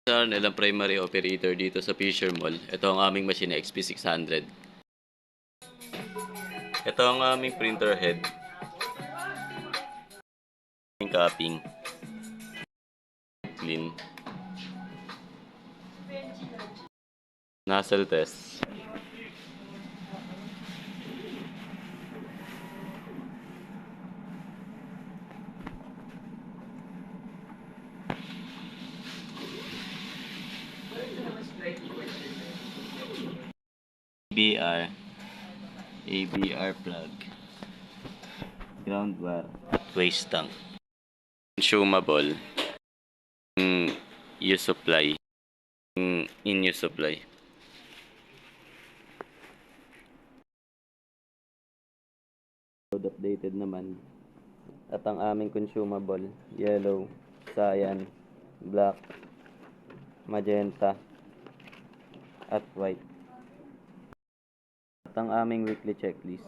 Ilang primary operator dito sa Fisher Mall. Ito ang aming machine na XP600. Ito ang aming printer head. Copying. Clean. Nozzle test. ABR plug, ground wire, at waste tank. Consumable, use supply, in-use supply. Updated naman. At ang aming consumable, yellow, cyan, black, magenta, at white. At ang aming weekly checklist.